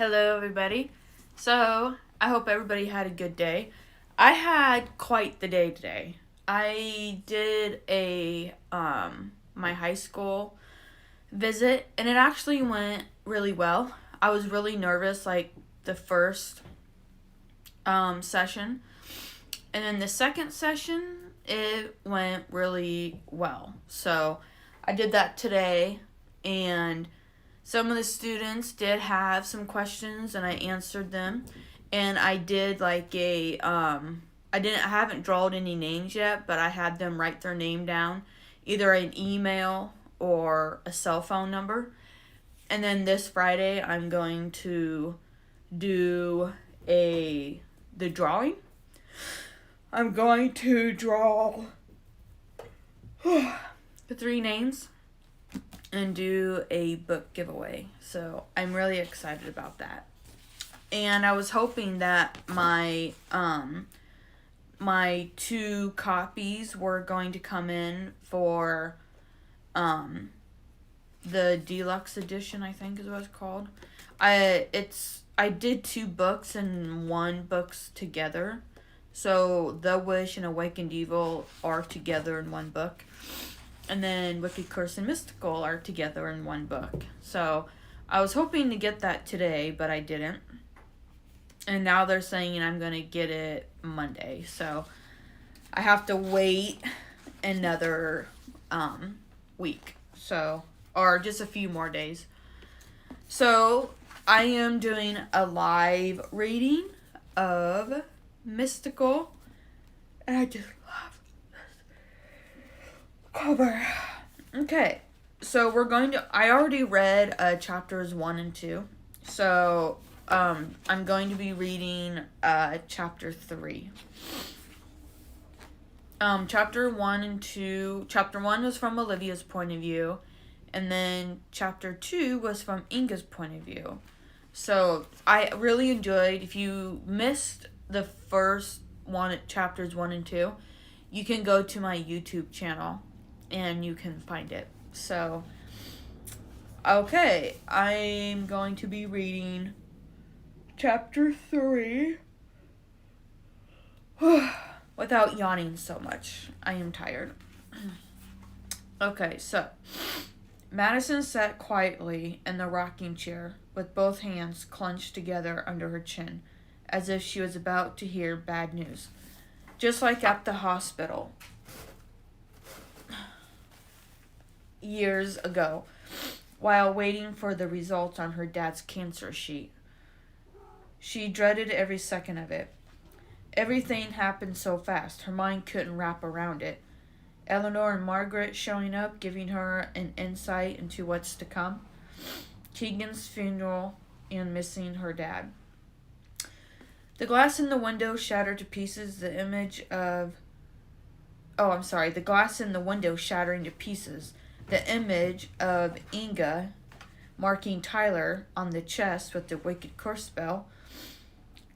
Hello, everybody. So, I hope everybody had a good day. I had quite the day today. I did my high school visit, and it actually went really well. I was really nervous, like the first session, and then the second session it went really well. So, I did that today, and some of the students did have some questions and I answered them. And I did like I haven't drawn any names yet, but I had them write their name down, either an email or a cell phone number. And then this Friday I'm going to do the drawing. I'm going to draw the three names and do a book giveaway. So I'm really excited about that. And I was hoping that my two copies were going to come in for the deluxe edition, I think is what it's called. I did two books and one books together. So The Wish and Awakened Evil are together in one book. And then Wicked, Curse, and Mystical are together in one book. So I was hoping to get that today, but I didn't. And now they're saying I'm going to get it Monday. So I have to wait another week. So, or just a few more days. So I am doing a live reading of Mystical. And I just love cover. Okay, so I already read chapters 1 and 2. So, I'm going to be reading chapter 3. Chapter 1 and 2, chapter 1 was from Olivia's point of view, and then chapter 2 was from Inga's point of view. So, I really enjoyed, if you missed the first chapters 1 and 2, you can go to my YouTube channel and you can find it. So, okay, I'm going to be reading chapter 3 without yawning so much. I am tired. Okay, so Madison sat quietly in the rocking chair with both hands clenched together under her chin, as if she was about to hear bad news. Just like at the hospital years ago, while waiting for the results on her dad's cancer sheet. She dreaded every second of it. Everything happened so fast, her mind couldn't wrap around it. Eleanor and Margaret showing up, giving her an insight into what's to come. Keegan's funeral and missing her dad. The glass in the window shattered to pieces, the glass in the window shattering to pieces. The image of Inga marking Tyler on the chest with the wicked curse spell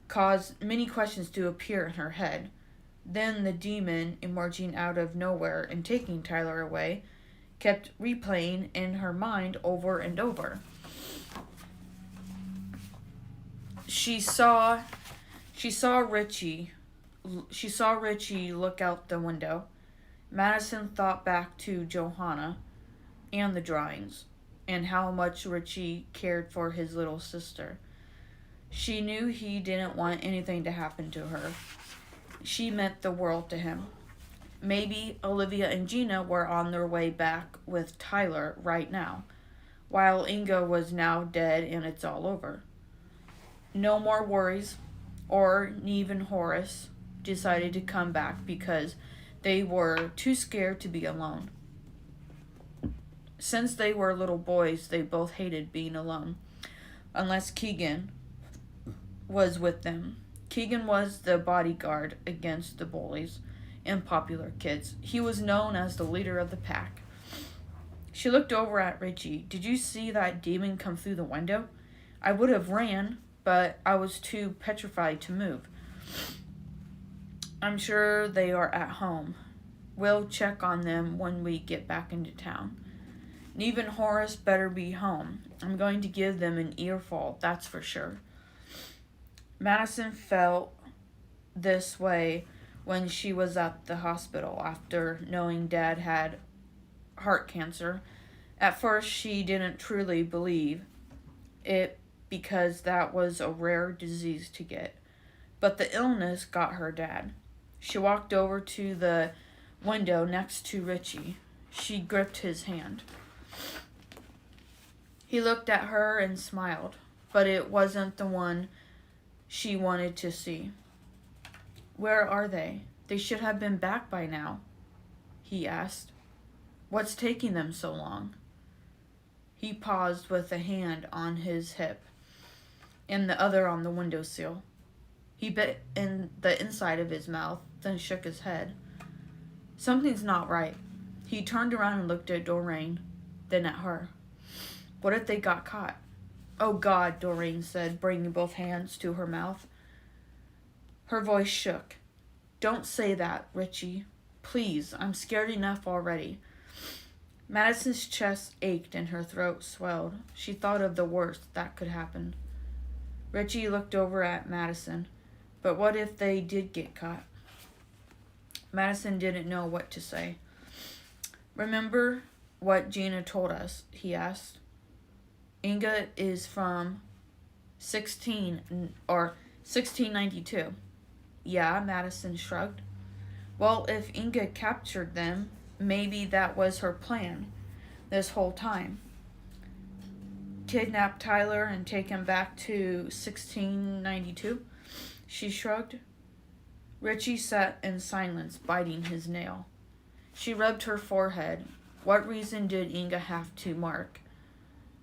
caused many questions to appear in her head. Then the demon, emerging out of nowhere and taking Tyler away, kept replaying in her mind over and over. She saw Richie look out the window. Madison thought back to Johanna and the drawings, and how much Richie cared for his little sister. She knew he didn't want anything to happen to her. She meant the world to him. Maybe Olivia and Gina were on their way back with Tyler right now, while Inga was now dead and it's all over. No more worries, or Neve and Horace decided to come back because they were too scared to be alone. Since they were little boys, they both hated being alone, unless Keegan was with them. Keegan was the bodyguard against the bullies and popular kids. He was known as the leader of the pack. She looked over at Richie. "Did you see that demon come through the window? I would have ran, but I was too petrified to move. I'm sure they are at home. We'll check on them when we get back into town. Neve and Horace better be home. I'm going to give them an earful, that's for sure. Madison felt this way when she was at the hospital after knowing Dad had heart cancer. At first, she didn't truly believe it because that was a rare disease to get. But the illness got her Dad. She walked over to the window next to Richie. She gripped his hand. He looked at her and smiled, but it wasn't the one she wanted to see. Where are they? They should have been back by now, he asked. What's taking them so long? He paused with a hand on his hip and the other on the windowsill. He bit in the inside of his mouth, then shook his head. Something's not right. He turned around and looked at Doreen, then at her. What if they got caught? Oh God, Doreen said, bringing both hands to her mouth. Her voice shook. Don't say that, Richie. Please, I'm scared enough already. Madison's chest ached and her throat swelled. She thought of the worst that could happen. Richie looked over at Madison. But what if they did get caught? Madison didn't know what to say. Remember what Gina told us, he asked. Inga is from 1692. Yeah, Madison shrugged. Well, if Inga captured them, maybe that was her plan this whole time. Kidnap Tyler and take him back to 1692? She shrugged. Richie sat in silence, biting his nail. She rubbed her forehead. What reason did Inga have to mark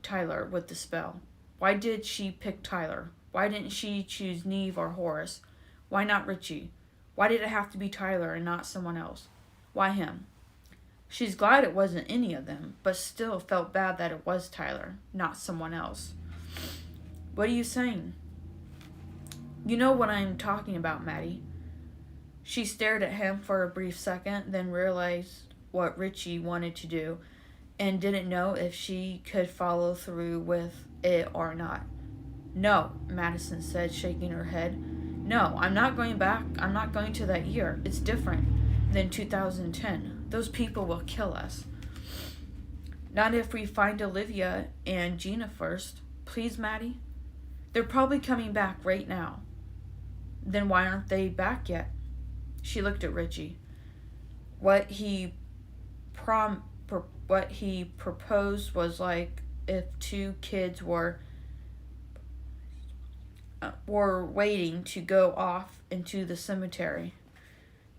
Tyler with the spell? Why did she pick Tyler? Why didn't she choose Neve or Horace? Why not Richie? Why did it have to be Tyler and not someone else? Why him? She's glad it wasn't any of them, but still felt bad that it was Tyler, not someone else. What are you saying? You know what I'm talking about, Maddie. She stared at him for a brief second, then realized what Richie wanted to do and didn't know if she could follow through with it or not. No, Madison said, shaking her head. No, I'm not going back. I'm not going to that year. It's different than 2010. Those people will kill us. Not if we find Olivia and Gina first. Please, Maddie? They're probably coming back right now. Then why aren't they back yet? She looked at Richie. What he proposed was like if two kids were waiting to go off into the cemetery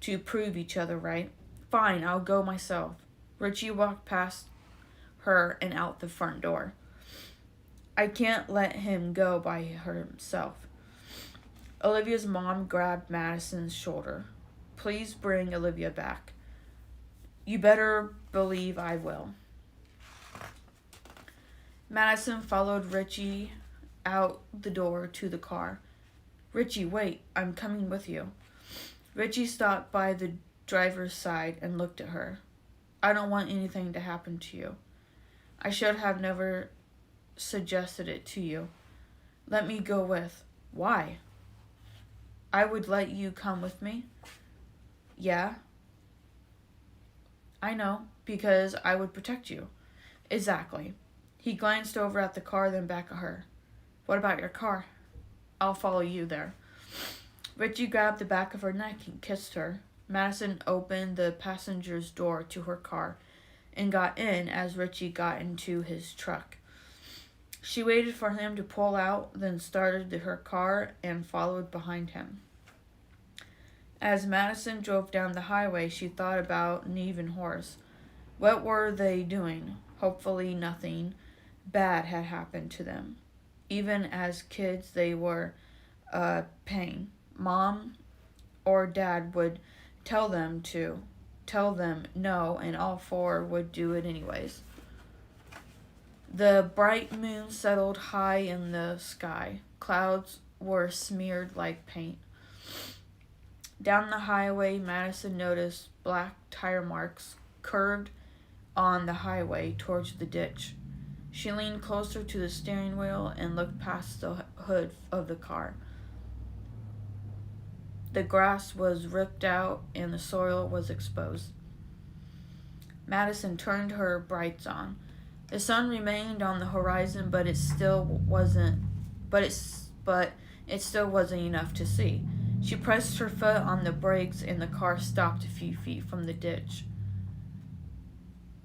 to prove each other right. Fine, I'll go myself. Richie walked past her and out the front door. I can't let him go by himself. Olivia's mom grabbed Madison's shoulder. Please bring Olivia back. You better believe I will. Madison followed Richie out the door to the car. Richie, wait, I'm coming with you. Richie stopped by the driver's side and looked at her. I don't want anything to happen to you. I should have never suggested it to you. Let me go with. Why? I would let you come with me. Yeah? I know, because I would protect you. Exactly. He glanced over at the car, then back at her. What about your car? I'll follow you there. Richie grabbed the back of her neck and kissed her. Madison opened the passenger's door to her car and got in as Richie got into his truck. She waited for him to pull out, then started her car and followed behind him. As Madison drove down the highway, she thought about Neve and Horace. What were they doing? Hopefully nothing bad had happened to them. Even as kids, they were pain. Mom or Dad would tell them no, and all four would do it anyways. The bright moon settled high in the sky. Clouds were smeared like paint. Down the highway, Madison noticed black tire marks curved on the highway towards the ditch. She leaned closer to the steering wheel and looked past the hood of the car. The grass was ripped out and the soil was exposed. Madison turned her brights on. The sun remained on the horizon, but it still wasn't enough to see. She pressed her foot on the brakes and the car stopped a few feet from the ditch.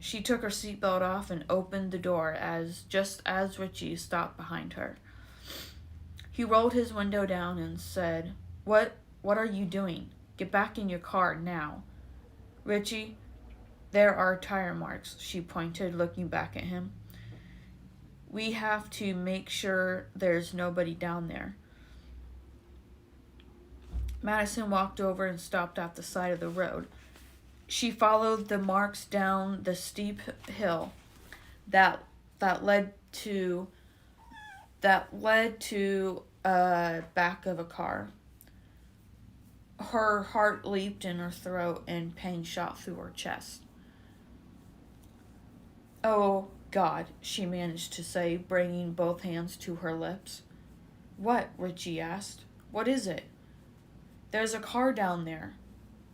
She took her seatbelt off and opened the door just as Richie stopped behind her. He rolled his window down and said, What are you doing? Get back in your car now. Richie, there are tire marks, she pointed, looking back at him. We have to make sure there's nobody down there. Madison walked over and stopped at the side of the road. She followed the marks down the steep hill that led to back of a car. Her heart leaped in her throat and pain shot through her chest. Oh, God, she managed to say, bringing both hands to her lips. What? Richie asked. What is it? There's a car down there.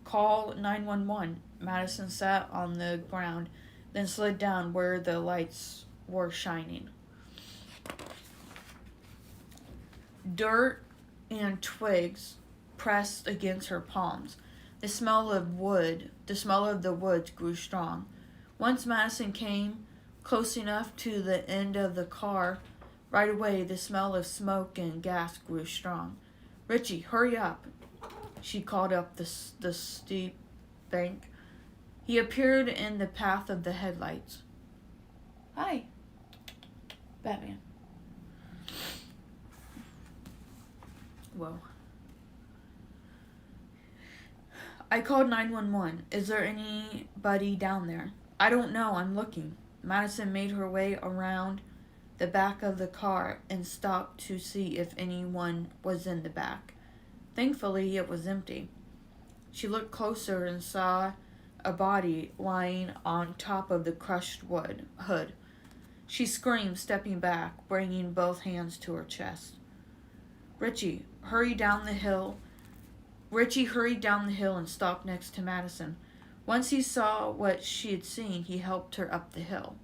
Call 911. Madison sat on the ground, then slid down where the lights were shining. Dirt and twigs pressed against her palms. The smell of the woods grew strong. Once Madison came close enough to the end of the car, right away the smell of smoke and gas grew strong. Richie, hurry up, she called up the steep bank. He appeared in the path of the headlights. Hi, Batman. Whoa. I called 911. Is there anybody down there? I don't know. I'm looking. Madison made her way around the back of the car and stopped to see if anyone was in the back. Thankfully, it was empty. She looked closer and saw a body lying on top of the crushed hood. She screamed, stepping back, bringing both hands to her chest. Richie hurried down the hill and stopped next to Madison. Once he saw what she had seen, he helped her up the hill.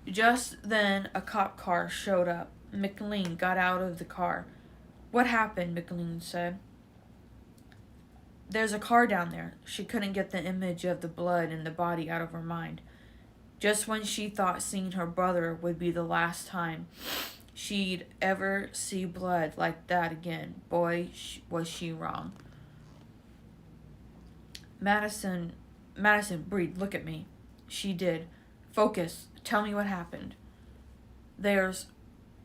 Just then, a cop car showed up. McLean got out of the car. What happened? McLean said. There's a car down there. She couldn't get the image of the blood and the body out of her mind. Just when she thought seeing her brother would be the last time she'd ever see blood like that again. Boy, was she wrong. Madison, breathe, look at me. She did. Focus. Tell me what happened.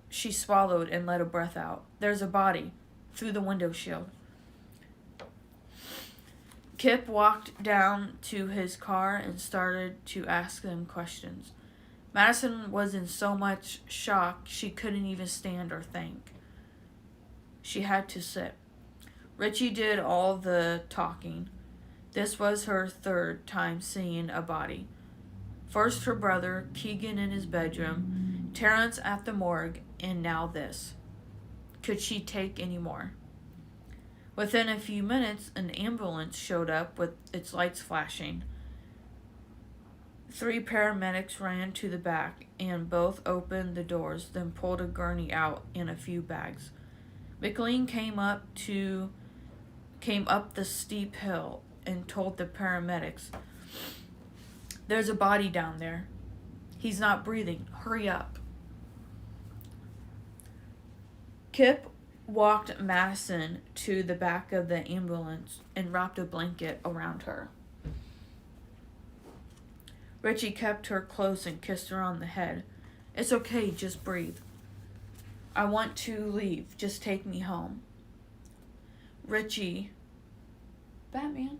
She swallowed and let a breath out. There's a body through the window shield. Kip walked down to his car and started to ask them questions. Madison was in so much shock she couldn't even stand or think. She had to sit. Richie did all the talking. This was her third time seeing a body. First her brother, Keegan in his bedroom, Terrence at the morgue, and now this. Could she take any more? Within a few minutes, an ambulance showed up with its lights flashing. 3 paramedics ran to the back and both opened the doors, then pulled a gurney out and a few bags. McLean came up the steep hill and told the paramedics, There's a body down there. He's not breathing. Hurry up. Kip walked Madison to the back of the ambulance and wrapped a blanket around her. Richie kept her close and kissed her on the head. It's okay, just breathe. I want to leave. Just take me home. Richie. Batman.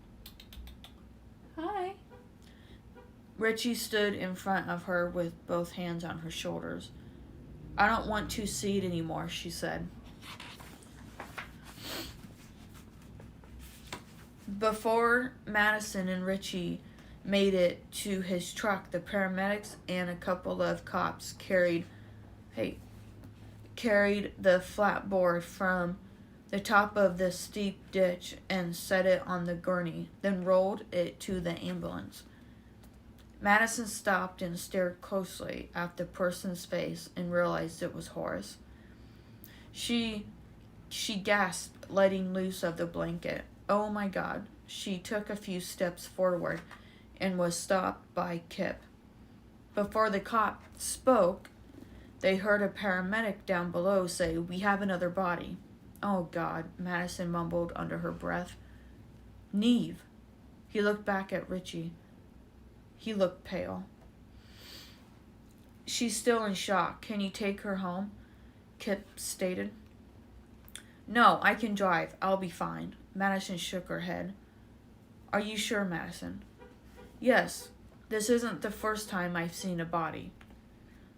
Hi. Richie stood in front of her with both hands on her shoulders. I don't want to see it anymore, she said. Before Madison and Richie made it to his truck, the paramedics and a couple of cops carried the flatboard from the top of the steep ditch and set it on the gurney, then rolled it to the ambulance. Madison stopped and stared closely at the person's face and realized it was Horace. She gasped, letting loose of the blanket. Oh my God. She took a few steps forward and was stopped by Kip. Before the cop spoke, they heard a paramedic down below say, "We have another body." Oh God, Madison mumbled under her breath. Neve. He looked back at Richie. He looked pale. "She's still in shock. Can you take her home?" Kip stated. "No, I can drive. I'll be fine." Madison shook her head. "Are you sure, Madison?" "Yes. This isn't the first time I've seen a body."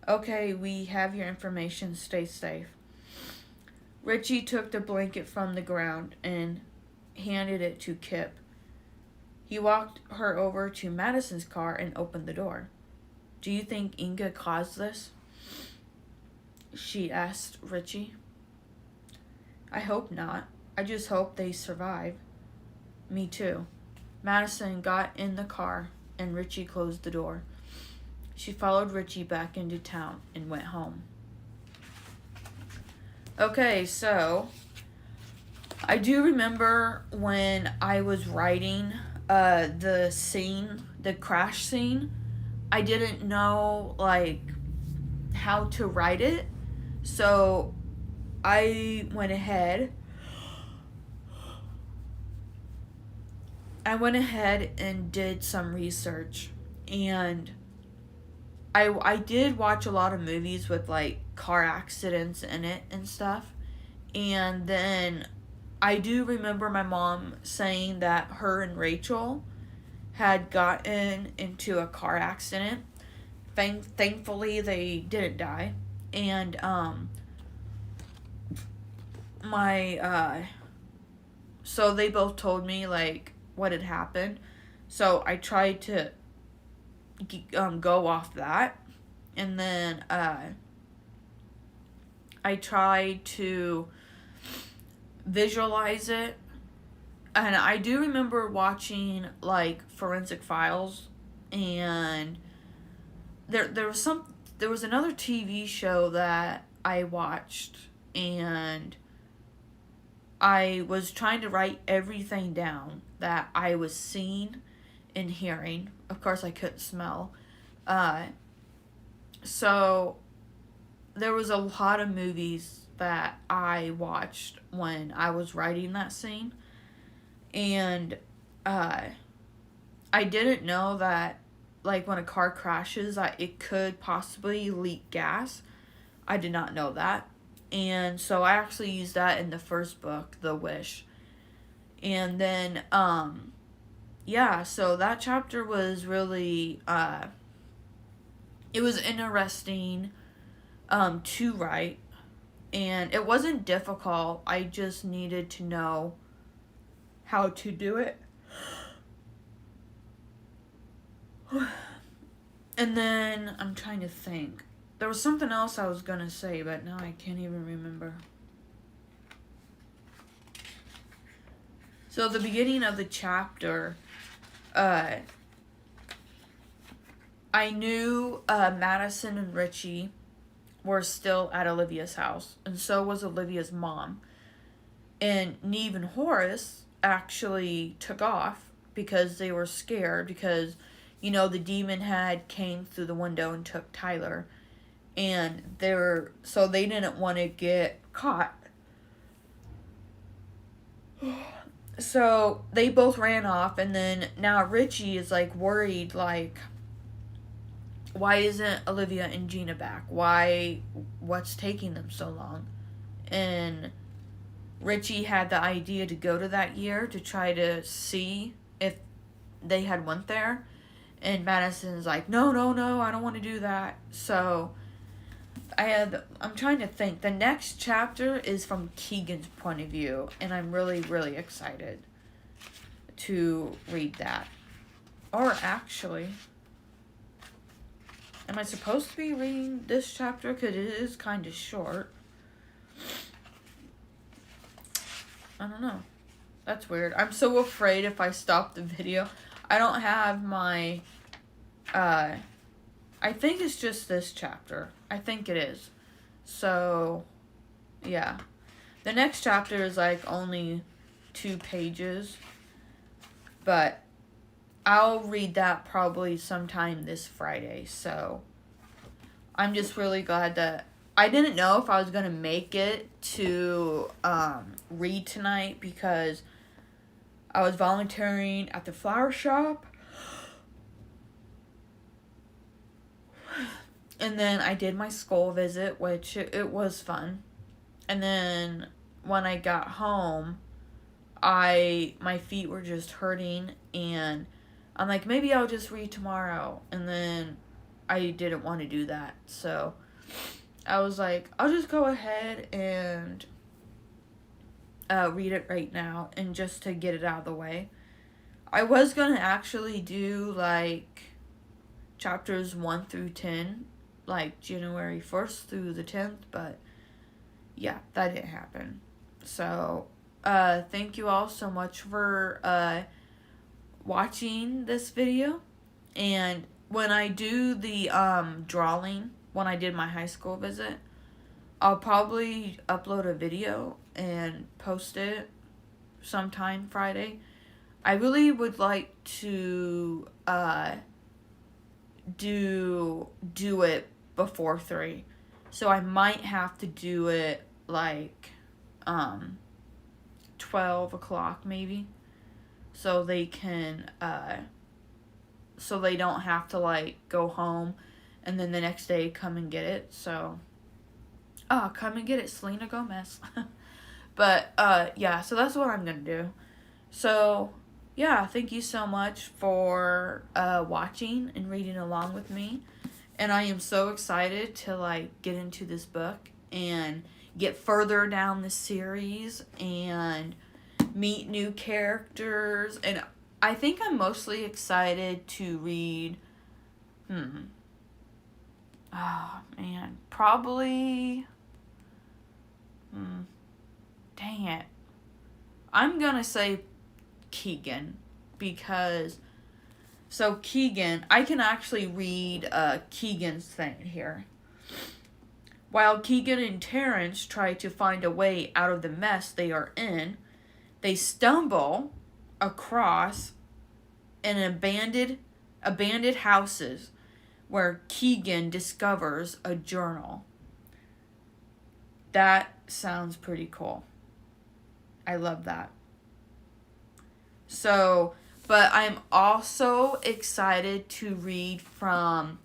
"Okay, we have your information. Stay safe." Richie took the blanket from the ground and handed it to Kip. He walked her over to Madison's car and opened the door. "Do you think Inga caused this?" she asked Richie. "I hope not. I just hope they survive." "Me too." Madison got in the car and Richie closed the door. She followed Richie back into town and went home. Okay, so I do remember when I was writing the crash scene, I didn't know how to write it. So I went ahead and did some research, and I did watch a lot of movies with car accidents in it and stuff. And then I do remember my mom saying that her and Rachel had gotten into a car accident. Thankfully they didn't die. And so they both told me what had happened. So I tried to go off that, and then I tried to visualize it. And I do remember watching Forensic Files, and there was another TV show that I watched, and I was trying to write everything down that I was seeing and hearing. Of course, I couldn't smell. So there was a lot of movies that I watched when I was writing that scene. And I didn't know that when a car crashes, it could possibly leak gas. I did not know that. And so I actually used that in the first book, The Wish. And then so that chapter was really it was interesting to write, and it wasn't difficult. I just needed to know how to do it. And then I'm trying to think. There was something else I was gonna say, but now I can't even remember. So the beginning of the chapter, I knew Madison and Richie were still at Olivia's house, and so was Olivia's mom. And Neve and Horace actually took off because they were scared, because the demon had came through the window and took Tyler, and so they didn't want to get caught. So they both ran off, and then now Richie is worried, why isn't Olivia and Gina back? What's taking them so long? And Richie had the idea to go to that year to try to see if they had went there. And Madison's no, I don't want to do that. So I'm trying to think. The next chapter is from Keegan's point of view, and I'm really, really excited to read that. Or actually, am I supposed to be reading this chapter? Because it is kind of short. I don't know. That's weird. I'm so afraid if I stop the video. I don't have my, I think it's just this chapter. I think it is. So, yeah. The next chapter is like only 2 pages. But I'll read that probably sometime this Friday. So, I'm just really glad that I didn't know if I was going to make it to read tonight because I was volunteering at the flower shop. And then I did my school visit, which it was fun. And then when I got home, my feet were just hurting. And I'm like, maybe I'll just read tomorrow. And then I didn't want to do that. So I was like, I'll just go ahead and read it right now, and just to get it out of the way. I was going to actually do like chapters 1 through 10, like January 1st through the 10th, but yeah, that didn't happen. So, thank you all so much for watching this video. And when I do the drawing, when I did my high school visit, I'll probably upload a video and post it sometime Friday. I really would like to do it before 3. So I might have to do it like 12 o'clock maybe. So they can so they don't have to like go home and then the next day come and get it. So come and get it, Selena Gomez. But yeah, so that's what I'm gonna do. So yeah, thank you so much for watching and reading along with me. And I am so excited to like get into this book and get further down the series and meet new characters. And I think I'm mostly excited to read oh man, probably dang it. I'm gonna say Keegan, because so Keegan, I can actually read Keegan's thing here. While Keegan and Terrence try to find a way out of the mess they are in, they stumble across an abandoned houses where Keegan discovers a journal. That sounds pretty cool. I love that. So, but I'm also excited to read from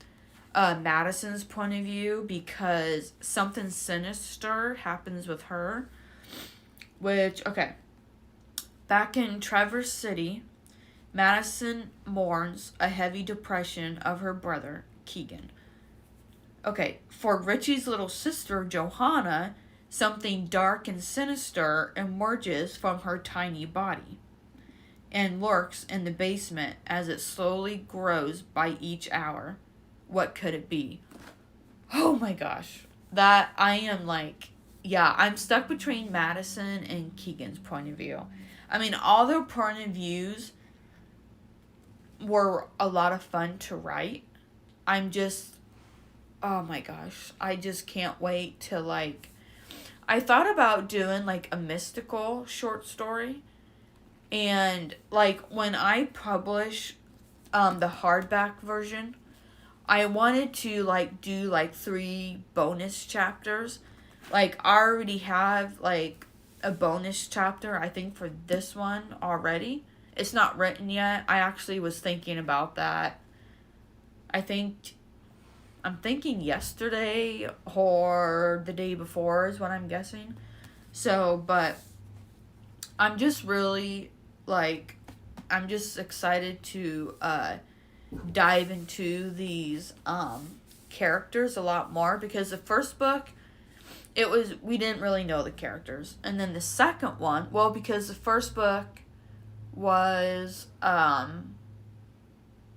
Madison's point of view, because something sinister happens with her. Which, okay. Back in Traverse City, Madison mourns a heavy depression of her brother, Keegan. Okay, for Richie's little sister, Johanna, something dark and sinister emerges from her tiny body and lurks in the basement as it slowly grows by each hour. What could it be? Oh my gosh. That, I am like, yeah, I'm stuck between Madison and Keegan's point of view. I mean, all their point of views were a lot of fun to write. I'm just, oh my gosh, I just can't wait to like, I thought about doing like a mystical short story, and like when I publish the hardback version, I wanted to like do like 3 bonus chapters. Like I already have like a bonus chapter, I think, for this one already. It's not written yet. I actually was thinking about that. I'm thinking yesterday or the day before is what I'm guessing. So, but I'm just really, like, I'm just excited to dive into these characters a lot more, because the first book, we didn't really know the characters. And then the second one, well, because the first book was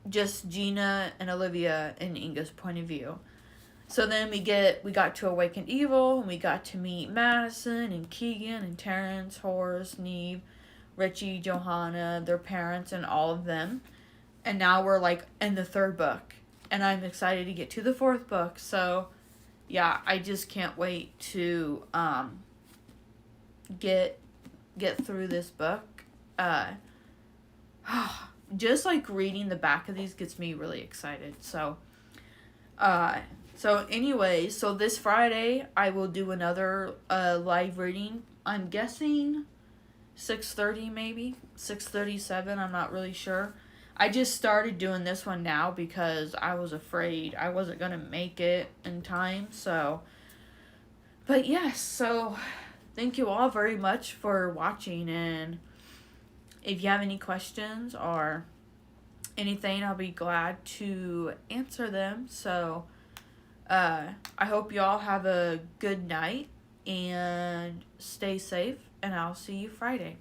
just Gina and Olivia and Inga's point of view. So then we got to Awakened Evil, and we got to meet Madison and Keegan and Terrence, Horace, Neve, Richie, Johanna, their parents, and all of them. And now we're like in the third book, and I'm excited to get to the fourth book. So yeah, I just can't wait to get through this book. Just like reading the back of these gets me really excited. So anyways, so this Friday I will do another live reading. I'm guessing 6:30 maybe, 6:37, I'm not really sure. I just started doing this one now because I was afraid I wasn't going to make it in time. So, but yes, so thank you all very much for watching, and if you have any questions or anything, I'll be glad to answer them. So, I hope you all have a good night and stay safe, and I'll see you Friday.